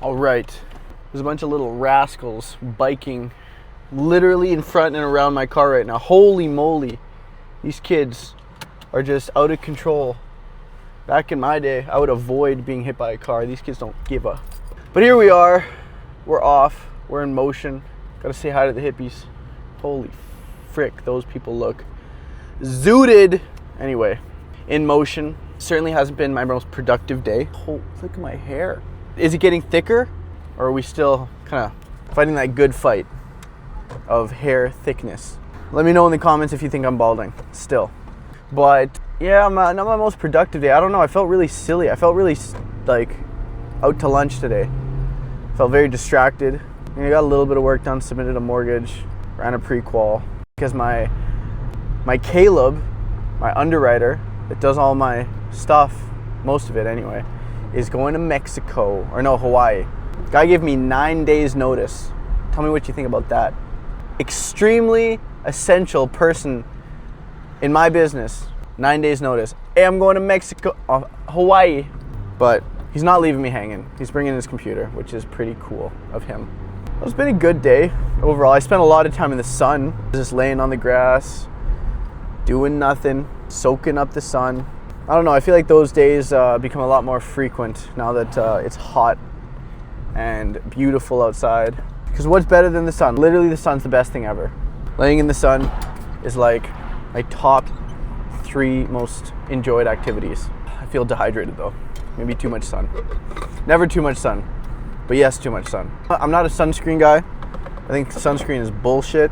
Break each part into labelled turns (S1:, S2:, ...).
S1: All right, there's a bunch of little rascals biking literally in front and around my car right now. Holy moly, these kids are just out of control. Back in my day, I would avoid being hit by a car. These kids don't give a. But here we are, we're off, we're in motion. Gotta say hi to the hippies. Holy frick, those people look zooted. Anyway, in motion. Certainly hasn't been my most productive day. Oh, look at my hair. Is it getting thicker, or are we still kind of fighting that good fight of hair thickness? Let me know in the comments if you think I'm balding still. But yeah, not my most productive day. I don't know, I felt really silly. I felt really like out to lunch today. Felt very distracted. I got a little bit of work done, submitted a mortgage, ran a pre-qual. Because my Caleb, my underwriter that does all my stuff, most of it anyway, is going to Mexico, or no, Hawaii. Guy gave me 9 days notice. Tell me what you think about that. Extremely essential person in my business. 9 days notice. Hey, I'm going to Mexico, Hawaii. But he's not leaving me hanging. He's bringing his computer, which is pretty cool of him. It's been a good day overall. I spent a lot of time in the sun, just laying on the grass, doing nothing, soaking up the sun. I don't know, I feel like those days become a lot more frequent now that it's hot and beautiful outside. Because what's better than the sun? Literally the sun's the best thing ever. Laying in the sun is like my top 3 most enjoyed activities. I feel dehydrated though. Maybe too much sun. Never too much sun, but yes, too much sun. I'm not a sunscreen guy. I think sunscreen is bullshit.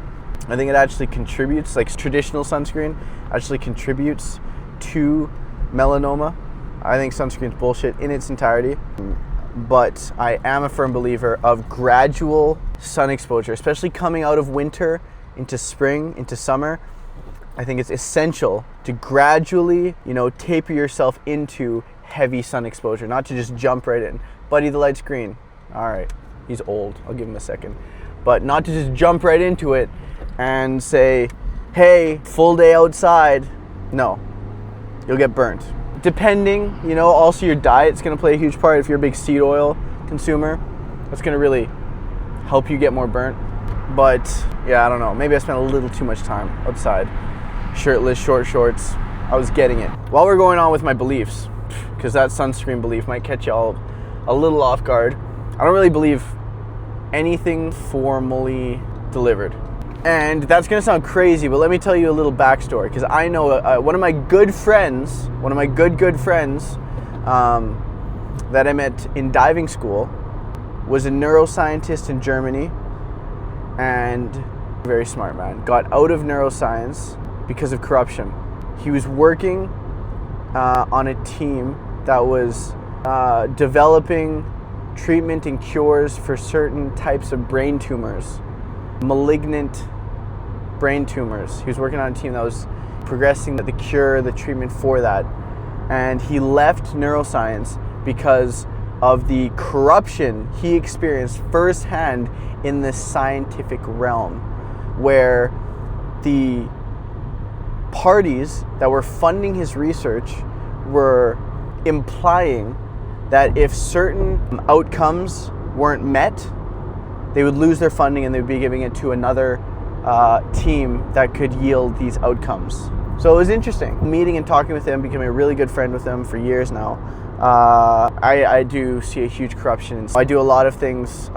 S1: I think it actually contributes, like traditional sunscreen actually contributes to melanoma. I think sunscreen is bullshit in its entirety. But I am a firm believer of gradual sun exposure, especially coming out of winter into spring, into summer. I think it's essential to gradually, taper yourself into heavy sun exposure, not to just jump right in. Buddy, the light's green. All right, he's old. I'll give him a second. But not to just jump right into it and say, hey, full day outside. No, you'll get burnt. Depending, also your diet's gonna play a huge part. If you're a big seed oil consumer, that's gonna really help you get more burnt. But yeah, I don't know, maybe I spent a little too much time outside. Shirtless, short shorts, I was getting it. While we're going on with my beliefs, because that sunscreen belief might catch you all a little off guard, I don't really believe anything formally delivered. And that's gonna sound crazy, but let me tell you a little backstory, because I know one of my good friends that I met in diving school was a neuroscientist in Germany, and a very smart man. Got out of neuroscience because of corruption. He was working on a team that was developing treatment and cures for certain types of brain tumors, malignant brain tumors. He was working on a team that was progressing the cure, the treatment for that. And he left neuroscience because of the corruption he experienced firsthand in the scientific realm, where the parties that were funding his research were implying that if certain outcomes weren't met, they would lose their funding and they'd be giving it to another team that could yield these outcomes. So it was interesting. Meeting and talking with him, becoming a really good friend with him for years now. I do see a huge corruption. I do a lot of things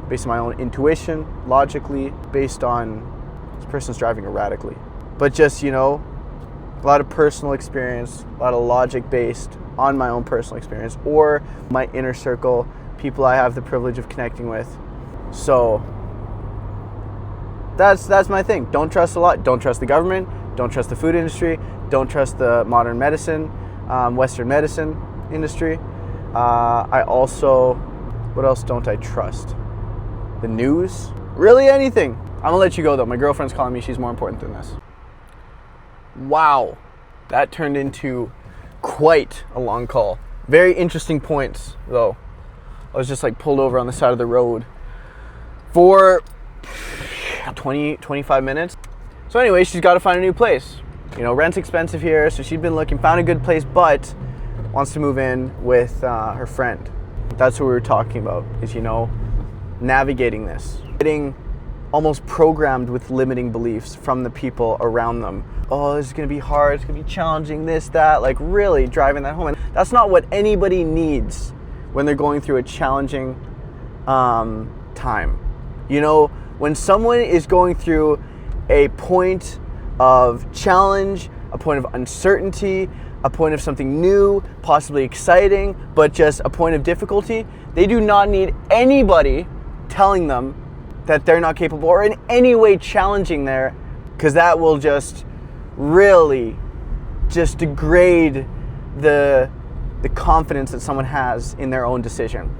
S1: based on my own intuition, logically, based on this person's driving erratically. But just, a lot of personal experience, a lot of logic based on my own personal experience or my inner circle, people I have the privilege of connecting with. So that's my thing. Don't trust a lot. Don't trust the government. Don't trust the food industry. Don't trust the modern medicine, Western medicine industry. I also, what else don't I trust? The news? Really anything. I'm gonna let you go though. My girlfriend's calling me. She's more important than this. Wow. That turned into quite a long call. Very interesting points though. I was just pulled over on the side of the road for 25 minutes. So anyway, she's got to find a new place. Rent's expensive here, so she'd been looking, found a good place, but wants to move in with her friend. That's what we were talking about, is, you know, navigating this. Getting almost programmed with limiting beliefs from the people around them. Oh, this is gonna be hard, it's gonna be challenging, this, that, like really driving that home. And that's not what anybody needs when they're going through a challenging time. You know, when someone is going through a point of challenge, a point of uncertainty, a point of something new, possibly exciting, but just a point of difficulty, they do not need anybody telling them that they're not capable or in any way challenging there, because that will just really just degrade the confidence that someone has in their own decision.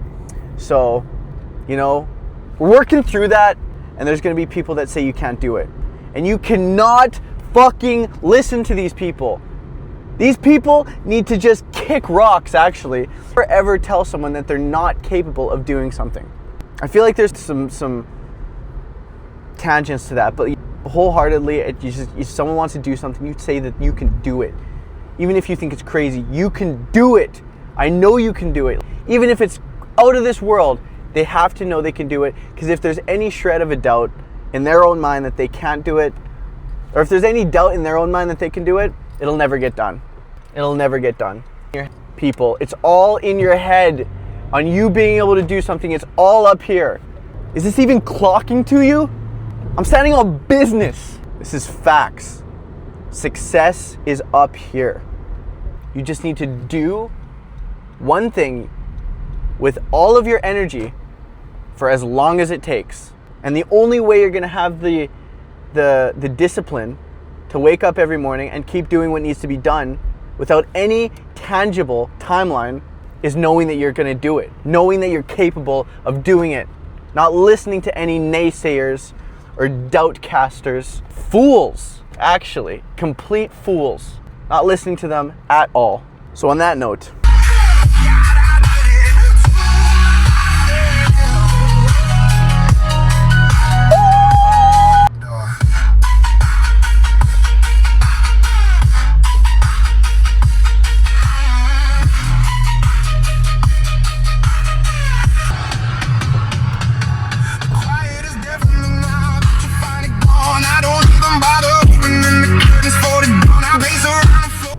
S1: So, you know, we're working through that, and there's going to be people that say you can't do it. And you cannot fucking listen to these people. These people need to just kick rocks, actually. Never ever tell someone that they're not capable of doing something. I feel like there's some tangents to that, but wholeheartedly, if someone wants to do something, you say that you can do it. Even if you think it's crazy, you can do it. I know you can do it. Even if it's out of this world, they have to know they can do it, because if there's any shred of a doubt in their own mind that they can't do it, or if there's any doubt in their own mind that they can do it, it'll never get done. It'll never get done. People, it's all in your head on you being able to do something. It's all up here. Is this even clocking to you? I'm standing on business. This is facts. Success is up here. You just need to do one thing with all of your energy for as long as it takes. And the only way you're gonna have the discipline to wake up every morning and keep doing what needs to be done without any tangible timeline is knowing that you're gonna do it. Knowing that you're capable of doing it. Not listening to any naysayers or doubt casters. Fools, actually. Complete fools. Not listening to them at all. So on that note,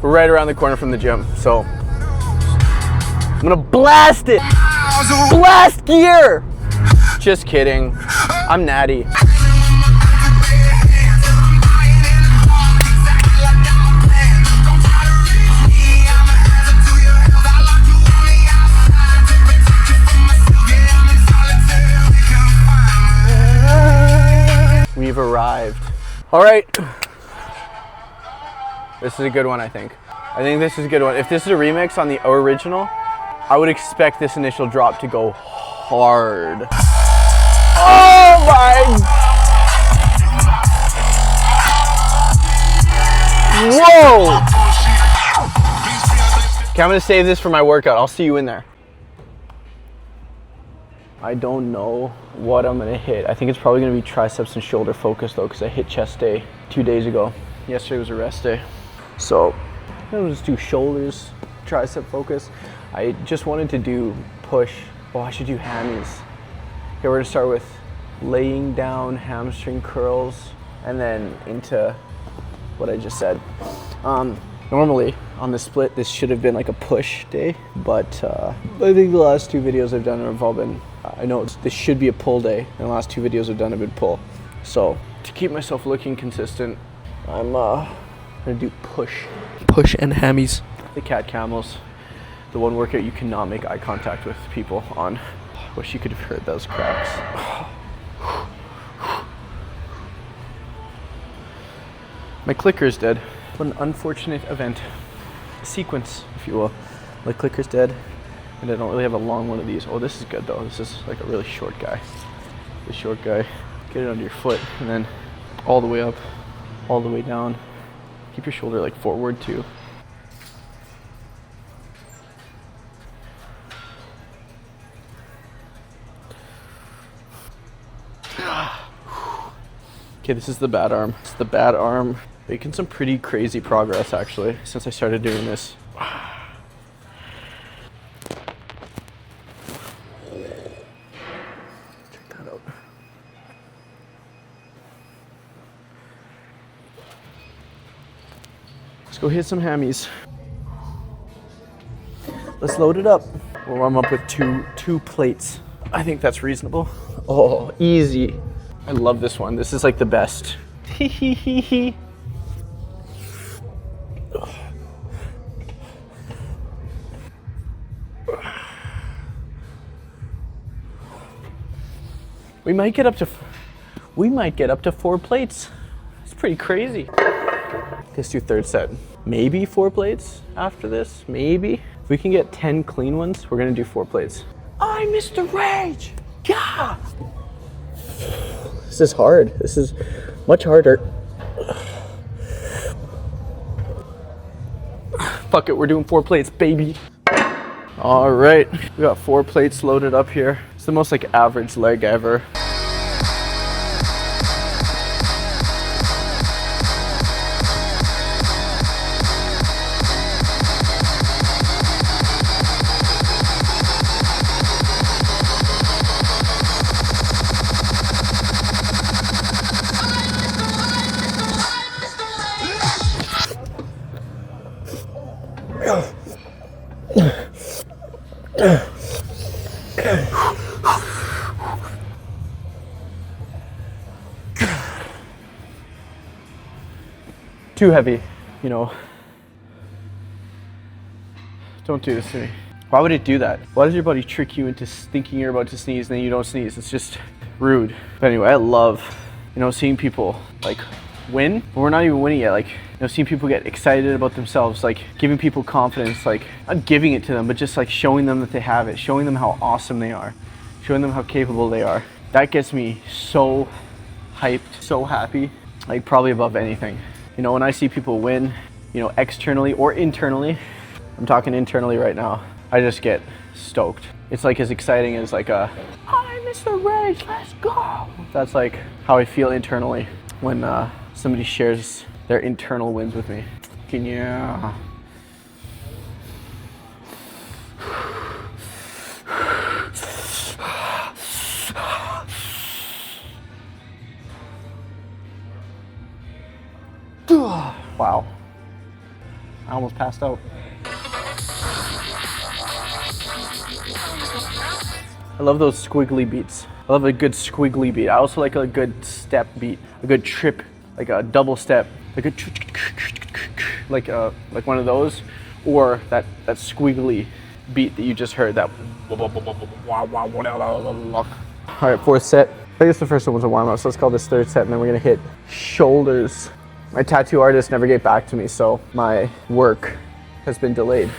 S1: we're right around the corner from the gym, so I'm gonna blast it! Blast gear! Just kidding. I'm natty. We've arrived. All right. This is a good one, I think. I think this is a good one. If this is a remix on the original, I would expect this initial drop to go hard. Oh my! Whoa! Okay, I'm gonna save this for my workout. I'll see you in there. I don't know what I'm gonna hit. I think it's probably gonna be triceps and shoulder focus though, because I hit chest day 2 days ago. Yesterday was a rest day. So I'll just do shoulders, tricep focus. I just wanted to do push. Oh, I should do hammies. Okay, we're gonna start with laying down hamstring curls and then into what I just said. Normally on the split, this should have been like a push day, but I think the last 2 videos I've done have all been, I know this should be a pull day, and the last 2 videos I've done have been pull. So to keep myself looking consistent, I'm gonna do push and hammies. The cat camels, the one workout you cannot make eye contact with people on. I wish you could have heard those cracks. My clicker is dead. What an unfortunate event. Sequence, if you will. My clicker's dead, and I don't really have a long one of these. Oh, this is good though. This is like a really short guy. The short guy. Get it under your foot, and then all the way up, all the way down. Keep your shoulder like forward too. Okay, this is the bad arm. It's the bad arm. Making some pretty crazy progress actually since I started doing this. Let's go hit some hammies. Let's load it up. We'll warm up with two plates. I think that's reasonable. Oh, easy. I love this one. This is like the best. We might get up to 4 plates. It's pretty crazy. Let's do third set. Maybe 4 plates after this, maybe. If we can get 10 clean ones, we're gonna do 4 plates. I missed the rage. Yeah. This is hard. This is much harder. Fuck it, we're doing 4 plates, baby. All right, we got 4 plates loaded up here. It's the most like average leg ever. Too heavy, you know. Don't do this to me. Why would it do that? Why does your body trick you into thinking you're about to sneeze and then you don't sneeze? It's just rude. But anyway, I love, you know, seeing people like win, but we're not even winning yet. Like, you know, seeing people get excited about themselves, like giving people confidence, like not giving it to them, but just like showing them that they have it, showing them how awesome they are, showing them how capable they are. That gets me so hyped, so happy, like probably above anything. You know, when I see people win, you know, externally or internally, I'm talking internally right now, I just get stoked. It's like as exciting as like a, I missed the race, let's go. That's like how I feel internally when somebody shares their internal wins with me. Yeah. Wow. I almost passed out. I love those squiggly beats. I love a good squiggly beat. I also like a good step beat, a good trip, like a double step, like a like one of those, or that squiggly beat that you just heard. That. All right, 4th set. I guess the first one was a warm up, so let's call this 3rd set, and then we're gonna hit shoulders. My tattoo artist never get back to me, so my work has been delayed.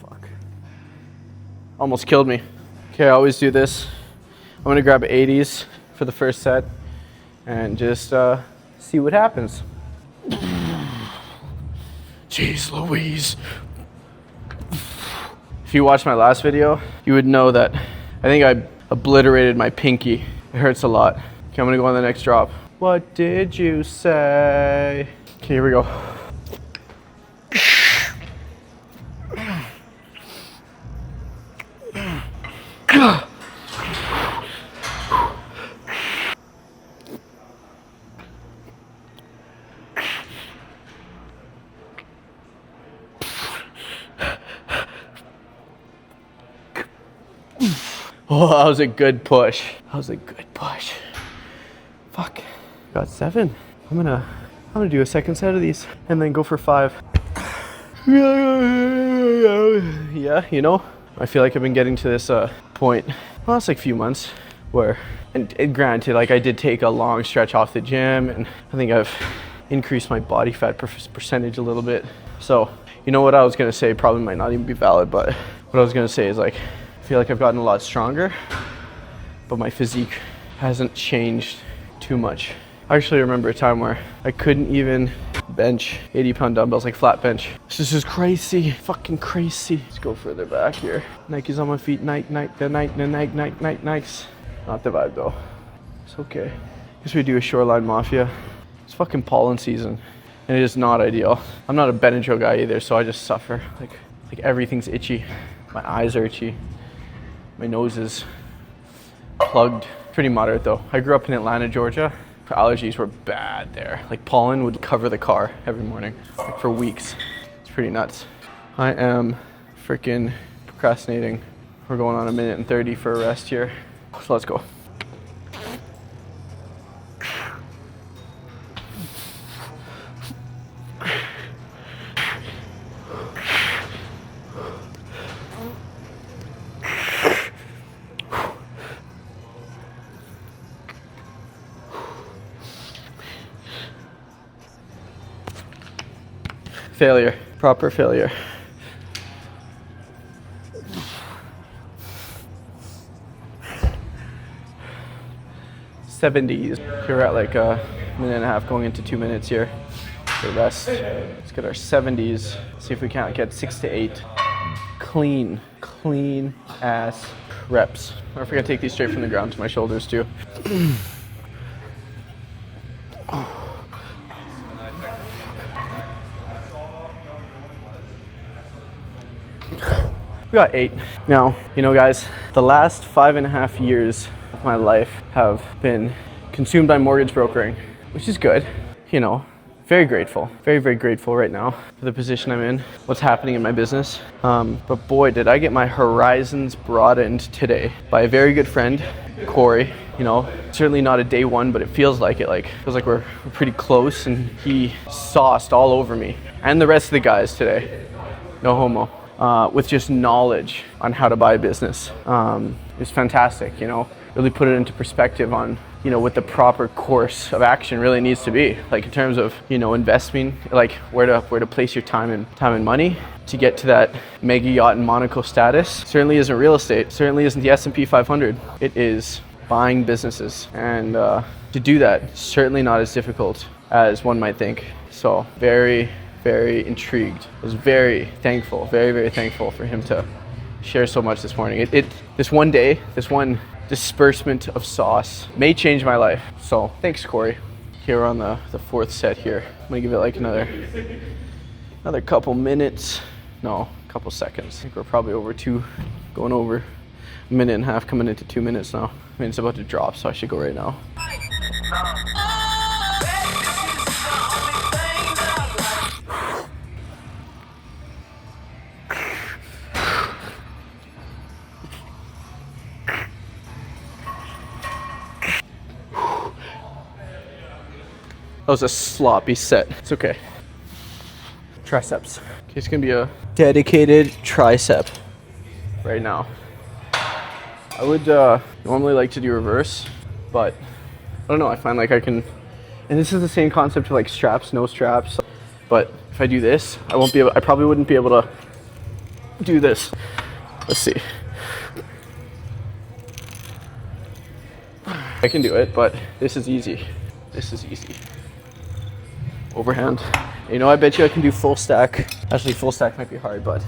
S1: Fuck. Almost killed me. Okay, I always do this. I'm gonna grab 80s for the first set and just see what happens. Jeez Louise. If you watched my last video, you would know that I think I obliterated my pinky. It hurts a lot. Okay, I'm gonna go on the next drop. What did you say? Okay, here we go. Oh, that was a good push. That was a good push. Fuck. Got 7. I'm gonna do a second set of these and then go for 5. Yeah, you know, I feel like I've been getting to this point, well, it's like a few months where, and granted, like I did take a long stretch off the gym, and I think I've increased my body fat percentage a little bit. So, you know, what I was gonna say probably might not even be valid, but what I was gonna say is like, I feel like I've gotten a lot stronger, but my physique hasn't changed too much. I actually remember a time where I couldn't even bench 80-pound dumbbells, like flat bench. This is crazy, fucking crazy. Let's go further back here. Nikes on my feet, Nikes. Not the vibe though. It's okay. Guess we do a Shoreline Mafia. It's fucking pollen season, and it is not ideal. I'm not a Benadryl guy either, so I just suffer. Like everything's itchy. My eyes are itchy. My nose is plugged. Pretty moderate though. I grew up in Atlanta, Georgia. Allergies were bad there. Like pollen would cover the car every morning, like for weeks. It's pretty nuts. I am freaking procrastinating. We're going on 1:30 for a rest here. So let's go. Failure, proper failure. '70s. We're at like a minute and a half going into 2 minutes here. The rest. Let's get our 70s. See if we can't get 6 to 8 clean ass reps. Or if we can take these straight from the ground to my shoulders too. We got 8. Now, you know guys, the last 5.5 years of my life have been consumed by mortgage brokering, which is good, you know, very grateful, very grateful right now for the position I'm in, what's happening in my business. But boy, did I get my horizons broadened today by a very good friend, Corey. You know, certainly not a day one, but it feels like it. Like, feels like we're pretty close, and he sauced all over me and the rest of the guys today. No homo. With just knowledge on how to buy a business. It's fantastic, you know, really put it into perspective on, you know, what the proper course of action really needs to be. Like in terms of, you know, investing, like where to place your time and money to get to that mega yacht in Monaco status. Certainly isn't real estate, certainly isn't the S&P 500. It is buying businesses. And to do that, certainly not as difficult as one might think. So very intrigued. I was very thankful, very thankful for him to share so much this morning. This one day, this one disbursement of sauce may change my life. So thanks, Corey. Here on the 4th set here. I'm gonna give it like another couple minutes. No, a couple seconds. I think we're probably going over 1.5 minutes, coming into 2 minutes now. I mean, it's about to drop, so I should go right now. That was a sloppy set. It's okay. Triceps. Okay, it's gonna be a dedicated tricep right now. I would normally like to do reverse, but I don't know, I find like I can, and this is the same concept of like straps, no straps, but if I do this, I probably wouldn't be able to do this. Let's see. I can do it, but this is easy. This is easy. Overhand. You know, I bet you I can do full stack. Actually, full stack might be hard, but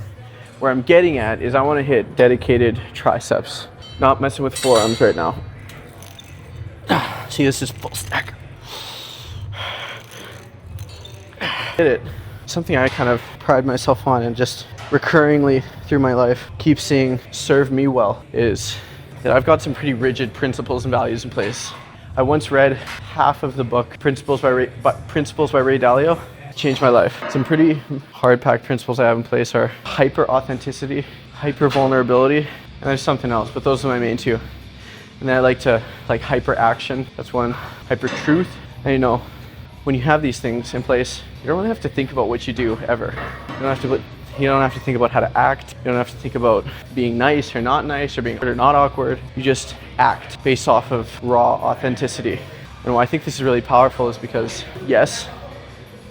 S1: where I'm getting at is I want to hit dedicated triceps. Not messing with forearms right now. See, this is full stack. Hit it. Something I kind of pride myself on and just recurringly through my life keep seeing serve me well is that I've got some pretty rigid principles and values in place. I once read half of the book Principles by Ray Dalio. It changed my life. Some pretty hard-packed principles I have in place are hyper-authenticity, hyper-vulnerability, and there's something else, but those are my main two. And then I like to hyper-action. That's one. Hyper-truth. And you know, when you have these things in place, you don't really have to think about what you do ever. You don't have to think about how to act. You don't have to think about being nice or not nice or being awkward or not awkward. You just act based off of raw authenticity. And why I think this is really powerful is because, yes,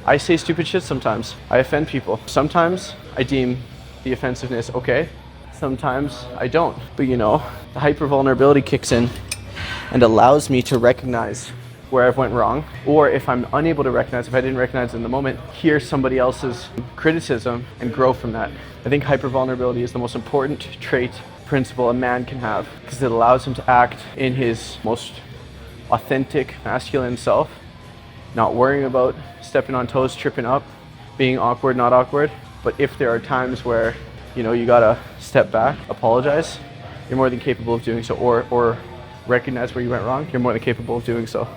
S1: I say stupid shit sometimes. I offend people. Sometimes I deem the offensiveness okay. Sometimes I don't. But you know, the hyper vulnerability kicks in and allows me to recognize where I've went wrong, or if I'm unable to recognize, if I didn't recognize in the moment, hear somebody else's criticism and grow from that. I think hypervulnerability is the most important trait, principle a man can have, because it allows him to act in his most authentic masculine self, not worrying about stepping on toes, tripping up, being awkward, not awkward. But if there are times where, you know, you gotta step back, apologize, you're more than capable of doing so, or recognize where you went wrong, you're more than capable of doing so.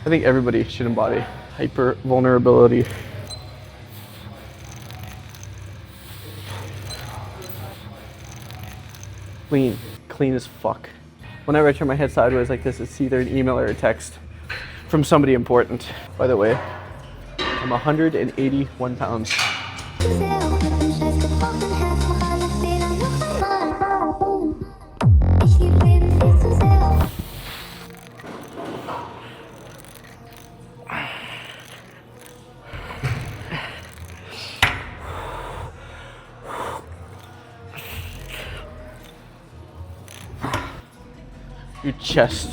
S1: I think everybody should embody hyper vulnerability. Clean as fuck. Whenever I turn my head sideways like this, it's either an email or a text from somebody important. By the way, I'm 181 pounds. Your chest.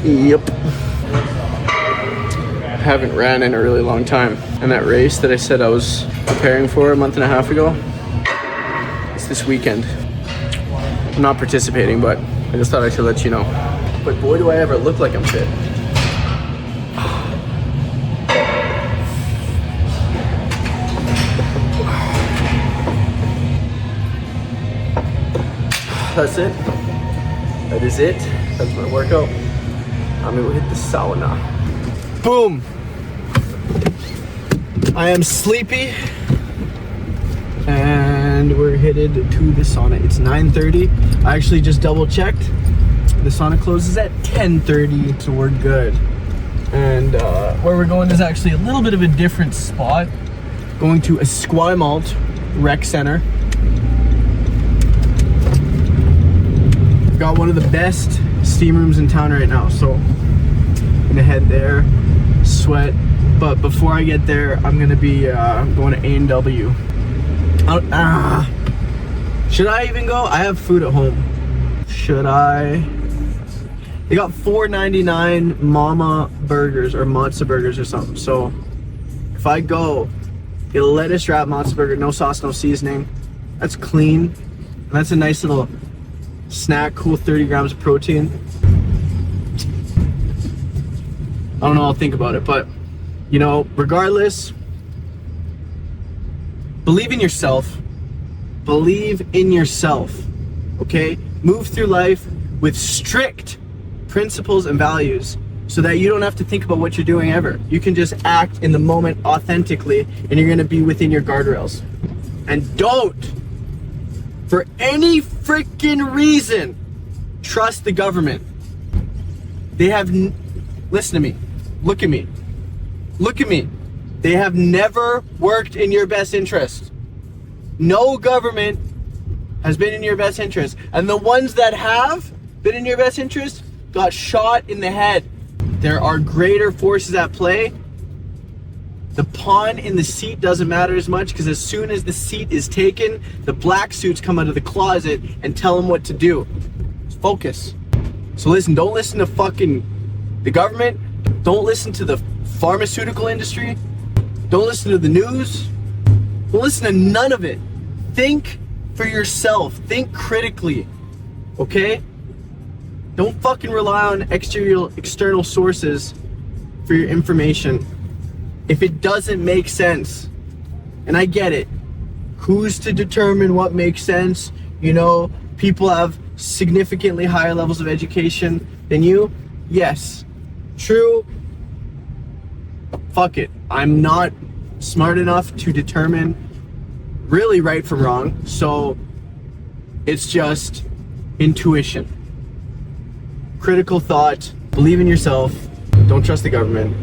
S1: Yep. I haven't ran in a really long time. And that race that I said I was preparing for a month and a half ago, it's this weekend. I'm not participating, but I just thought I should let you know. But boy, do I ever look like I'm fit. That's it. That is it. That's my workout. I'm gonna hit the sauna. Boom! I am sleepy and we're headed to the sauna. It's 9:30. I actually just double checked. The sauna closes at 10:30, so we're good. And where we're going is actually a little bit of a different spot. Going to Esquimalt Rec Center. Got one of the best steam rooms in town right now, so I'm gonna head there, sweat. But before I get there, I'm gonna be going to A&W. Should I even go? I have food at home. Should I? They got $4.99 Mama burgers or Matzo burgers or something. So if I go, get a lettuce wrap Matzo burger, no sauce, no seasoning. That's clean. And that's a nice little snack, cool 30 grams of protein. I don't know, I'll think about it, but you know, regardless, believe in yourself. Believe in yourself, okay? Move through life with strict principles and values so that you don't have to think about what you're doing ever. You can just act in the moment authentically and you're gonna be within your guardrails. And don't, for any freaking reason, trust the government. They have, listen to me, look at me, look at me. They have never worked in your best interest. No government has been in your best interest. And the ones that have been in your best interest got shot in the head. There are greater forces at play. The pawn in the seat doesn't matter as much because as soon as the seat is taken, the black suits come out of the closet and tell them what to do. Just focus. So listen, don't listen to fucking the government. Don't listen to the pharmaceutical industry. Don't listen to the news. Don't listen to none of it. Think for yourself. Think critically. Okay? Don't fucking rely on external sources for your information. If it doesn't make sense, and I get it, who's to determine what makes sense? You know, people have significantly higher levels of education than you. Yes, true. fuck it. I'm not smart enough to determine really right from wrong. So it's just intuition, critical thought, believe in yourself, don't trust the government,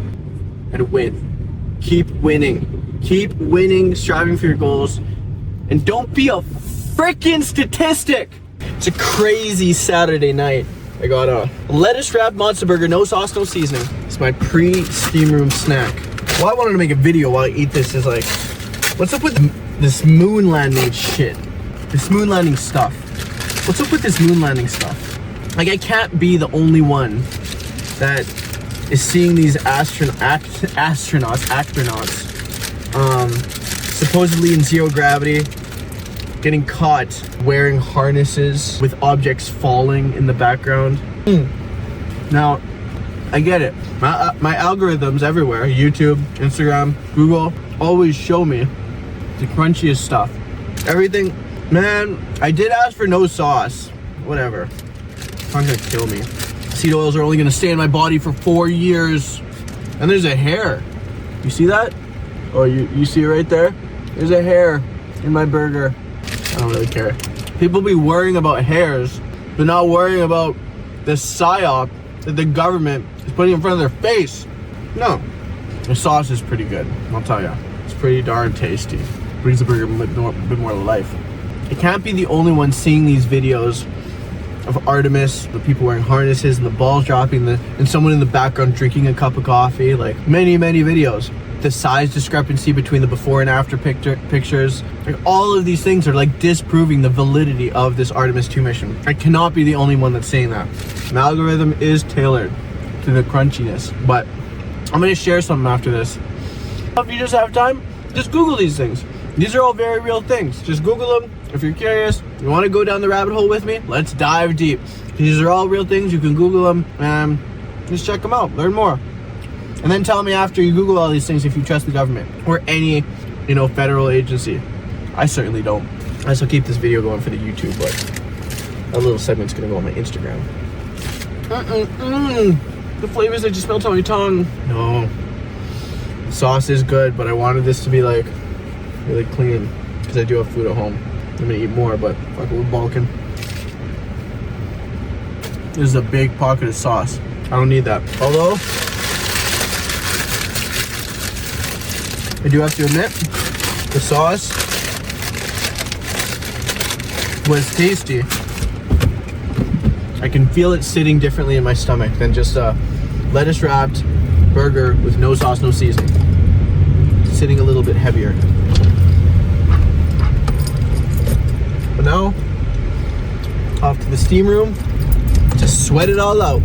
S1: and win. Keep winning, striving for your goals, and don't be a freaking statistic. It's a crazy Saturday night. I got a lettuce wrapped matzo burger, no sauce, no seasoning. It's my pre-steam room snack. Why I wanted to make a video while I eat this is like, what's up with this moon landing shit? This moon landing stuff. What's up with this moon landing stuff? Like, I can't be the only one that is seeing these astronauts, supposedly in zero gravity, getting caught wearing harnesses with objects falling in the background. Now, I get it. My algorithms everywhere, YouTube, Instagram, Google, always show me the crunchiest stuff. Everything, man, I did ask for no sauce. Whatever. It's not gonna kill me. Seed oils are only gonna stay in my body for 4 years. And there's a hair. You see that? Oh, you see it right there? There's a hair in my burger. I don't really care. People be worrying about hairs, but not worrying about the psyop that the government is putting in front of their face. No. The sauce is pretty good, I'll tell you. It's pretty darn tasty. Brings the burger a bit more life. I can't be the only one seeing these videos of Artemus, the people wearing harnesses and the balls dropping, and someone in the background drinking a cup of coffee. Like, many videos. The size discrepancy between the before and after pictures, like, all of these things are like disproving the validity of this Artemis 2 mission. I cannot be the only one that's saying that. My algorithm is tailored to the crunchiness, but I'm gonna share something after this. If you just have time, just Google these things. These are all very real things. Just Google them. If you're curious, you want to go down the rabbit hole with me, let's dive deep. These are all real things. You can Google them and just check them out, learn more. And then tell me after you Google all these things if you trust the government or any, federal agency. I certainly don't. I still keep this video going for the YouTube, but a little segment's gonna go on my Instagram. The flavors that just melt on my tongue. No. The sauce is good, but I wanted this to be like really clean because I do have food at home. I'm gonna eat more, but fuck it, we're bulking. This is a big pocket of sauce. I don't need that. Although, I do have to admit, the sauce was tasty. I can feel it sitting differently in my stomach than just a lettuce wrapped burger with no sauce, no seasoning. It's sitting a little bit heavier. But now, off to the steam room to sweat it all out.